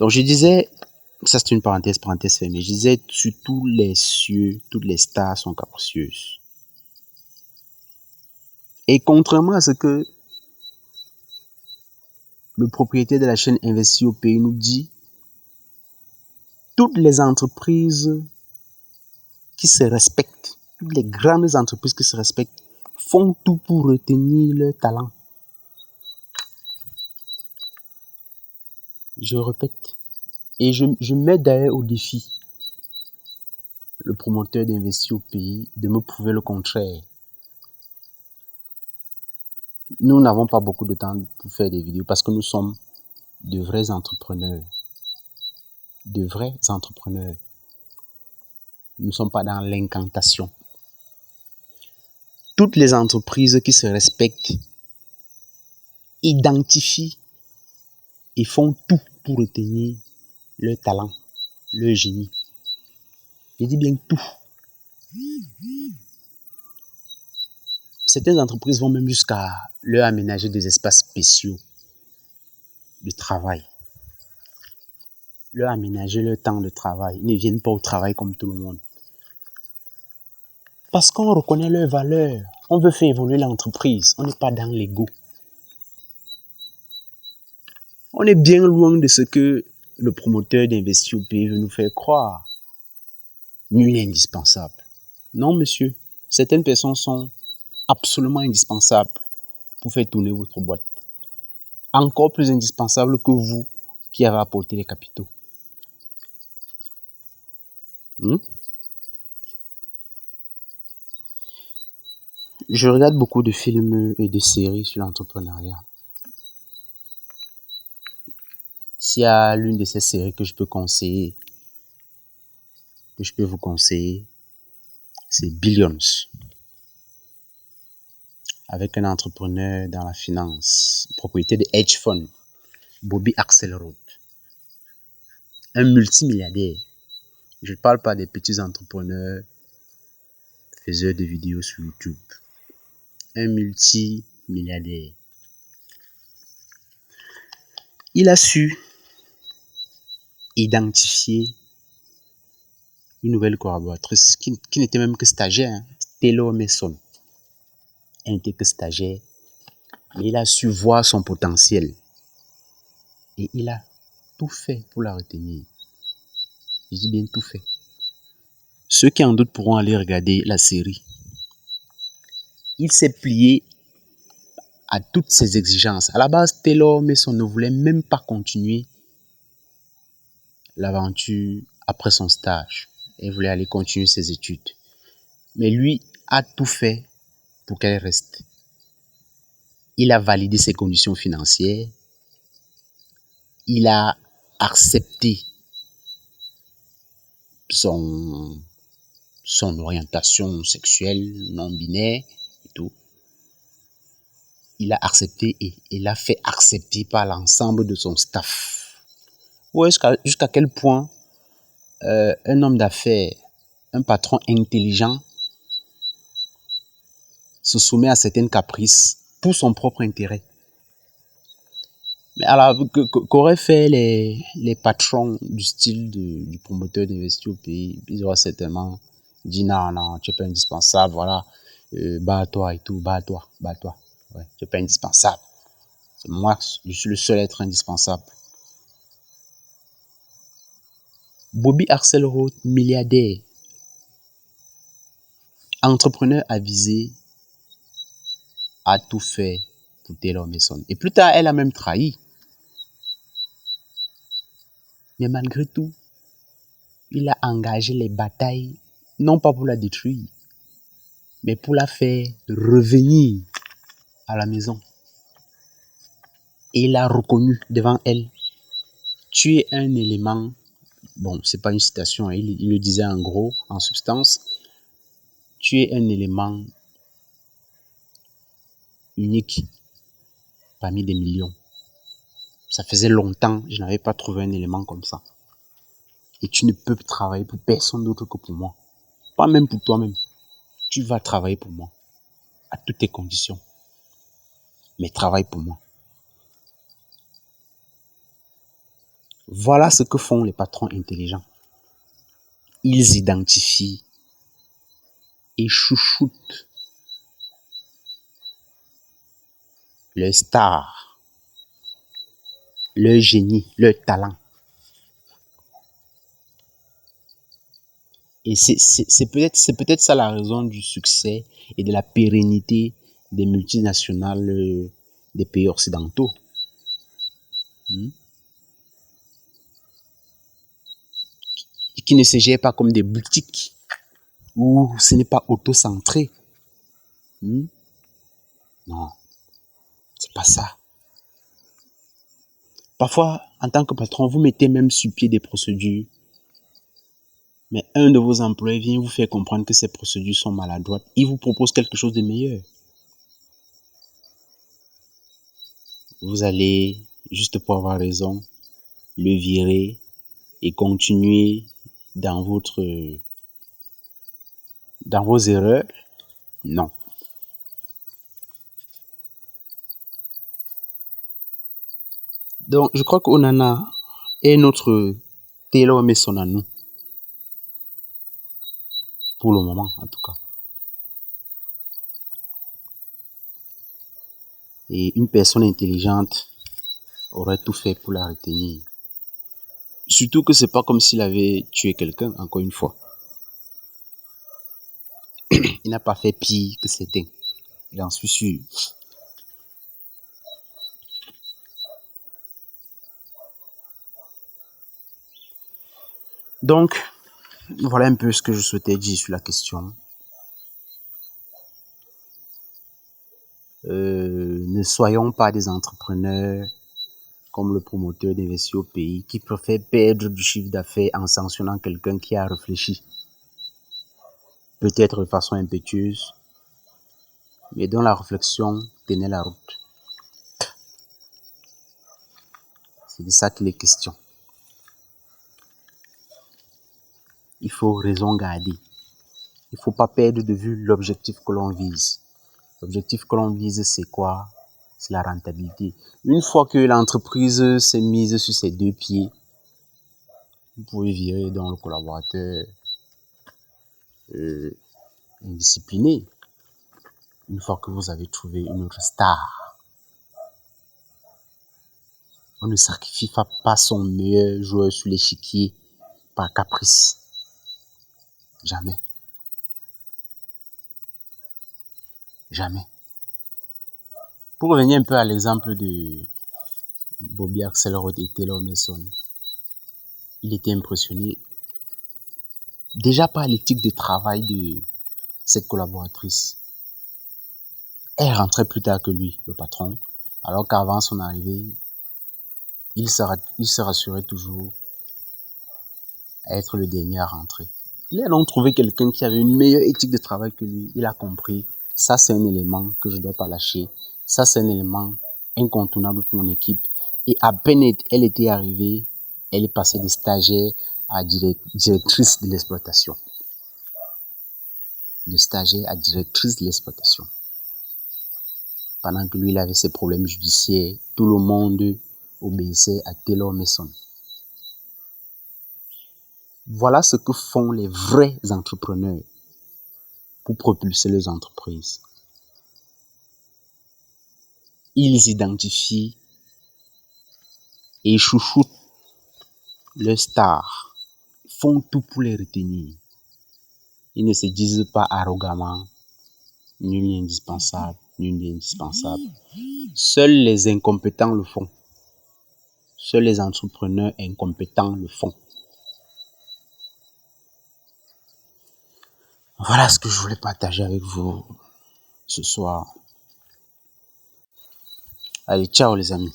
Donc je disais, ça c'est une parenthèse fermée, je disais sur tous les cieux, toutes les stars sont capricieuses. Et contrairement à ce que le propriétaire de la chaîne Investis au pays nous dit, toutes les entreprises qui se respectent, toutes les grandes entreprises qui se respectent, font tout pour retenir leur talent. Je répète, et je mets d'ailleurs au défi le promoteur d'Investis au pays de me prouver le contraire. Nous n'avons pas beaucoup de temps pour faire des vidéos parce que nous sommes de vrais entrepreneurs. De vrais entrepreneurs. Nous ne sommes pas dans l'incantation. Toutes les entreprises qui se respectent identifient et font tout pour retenir leur talent, leur génie. Je dis bien tout. Certaines entreprises vont même jusqu'à leur aménager des espaces spéciaux de travail. Leur aménager leur temps de travail. Ils ne viennent pas au travail comme tout le monde. Parce qu'on reconnaît leur valeur. On veut faire évoluer l'entreprise. On n'est pas dans l'ego. On est bien loin de ce que le promoteur d'Investis au pays veut nous faire croire. Nul n'est indispensable. Non, monsieur. Certaines personnes sont absolument indispensables pour faire tourner votre boîte. Encore plus indispensables que vous qui avez apporté les capitaux. Je regarde beaucoup de films et de séries sur l'entrepreneuriat. S'il y a l'une de ces séries que je peux conseiller, que je peux vous conseiller, c'est Billions. Avec un entrepreneur dans la finance, propriétaire de hedge fund, Bobby Axelrod. Un multimilliardaire. Je ne parle pas des petits entrepreneurs, faiseurs de vidéos sur YouTube. Un multimilliardaire. Il a su identifier une nouvelle collaboratrice qui n'était même que stagiaire, Taylor Mason. Elle n'était que stagiaire, mais il a su voir son potentiel. Et il a tout fait pour la retenir. Je dis bien tout fait. Ceux qui en doute pourront aller regarder la série. Il s'est plié à toutes ses exigences. À la base, Taylor Mason ne voulait même pas continuer l'aventure après son stage. Elle voulait aller continuer ses études. Mais lui a tout fait pour qu'elle reste. Il a validé ses conditions financières. Il a accepté son orientation sexuelle non binaire et tout. Il a accepté et il l'a fait accepter par l'ensemble de son staff. Ouais, jusqu'à quel point un homme d'affaires, un patron intelligent se soumet à certaines caprices pour son propre intérêt. Mais alors, qu'auraient fait les patrons du style du promoteur d'Investis au pays? Ils auraient certainement dit non, tu n'es pas indispensable, voilà, bats-toi et tout, bats-toi. Ouais, tu n'es pas indispensable. C'est moi, je suis le seul être indispensable. Bobby Axelrod, milliardaire, entrepreneur avisé, a tout fait pour Taylor Mason. Et plus tard, elle a même trahi. Mais malgré tout, il a engagé les batailles, non pas pour la détruire, mais pour la faire revenir à la maison. Et il a reconnu devant elle, tu es un élément, bon, c'est pas une citation, il le disait en gros, en substance, tu es un élément unique parmi des millions. Ça faisait longtemps que je n'avais pas trouvé un élément comme ça. Et tu ne peux travailler pour personne d'autre que pour moi. Pas même pour toi-même. Tu vas travailler pour moi. À toutes tes conditions. Mais travaille pour moi. Voilà ce que font les patrons intelligents. Ils identifient et chouchoutent leur star, leur génie, leur talent. Et c'est peut-être ça la raison du succès et de la pérennité des multinationales des pays occidentaux. Qui ne se gèrent pas comme des boutiques où ce n'est pas auto-centré. Non, c'est pas ça. Parfois, en tant que patron, vous mettez même sur pied des procédures, mais un de vos employés vient vous faire comprendre que ces procédures sont maladroites. Il vous propose quelque chose de meilleur. Vous allez, juste pour avoir raison, le virer et continuer dans vos erreurs. Non. Donc, je crois qu'Onana est notre Taylor Mason à nous. Pour le moment, en tout cas. Et une personne intelligente aurait tout fait pour la retenir. Surtout que c'est pas comme s'il avait tué quelqu'un, encore une fois. Il n'a pas fait pire que certains. J'en suis sûr. Donc, voilà un peu ce que je souhaitais dire sur la question. Ne soyons pas des entrepreneurs comme le promoteur d'investir au pays qui préfère perdre du chiffre d'affaires en sanctionnant quelqu'un qui a réfléchi. Peut-être de façon impétueuse, mais dont la réflexion tenait la route. C'est de ça qu'il est question. Il faut raison garder. Il ne faut pas perdre de vue l'objectif que l'on vise. L'objectif que l'on vise, c'est quoi? C'est la rentabilité. Une fois que l'entreprise s'est mise sur ses deux pieds, vous pouvez virer dans le collaborateur indiscipliné. Une fois que vous avez trouvé une autre star, on ne sacrifie pas son meilleur joueur sur l'échiquier par caprice. Jamais. Jamais. Pour revenir un peu à l'exemple de Bobby Axelrod et Taylor Mason, il était impressionné déjà par l'éthique de travail de cette collaboratrice. Elle rentrait plus tard que lui, le patron, alors qu'avant son arrivée, il se rassurait toujours à être le dernier à rentrer. Il a donc trouvé quelqu'un qui avait une meilleure éthique de travail que lui. Il a compris, ça c'est un élément que je ne dois pas lâcher. Ça c'est un élément incontournable pour mon équipe. Et à peine elle était arrivée, elle est passée de stagiaire à directrice de l'exploitation. De stagiaire à directrice de l'exploitation. Pendant que lui, il avait ses problèmes judiciaires, tout le monde obéissait à Taylor Mason. Voilà ce que font les vrais entrepreneurs pour propulser leurs entreprises. Ils identifient et chouchoutent leurs stars, font tout pour les retenir. Ils ne se disent pas arrogamment, nul n'est indispensable, nul n'est indispensable. Seuls les incompétents le font. Seuls les entrepreneurs incompétents le font. Voilà ce que je voulais partager avec vous ce soir. Allez, ciao les amis.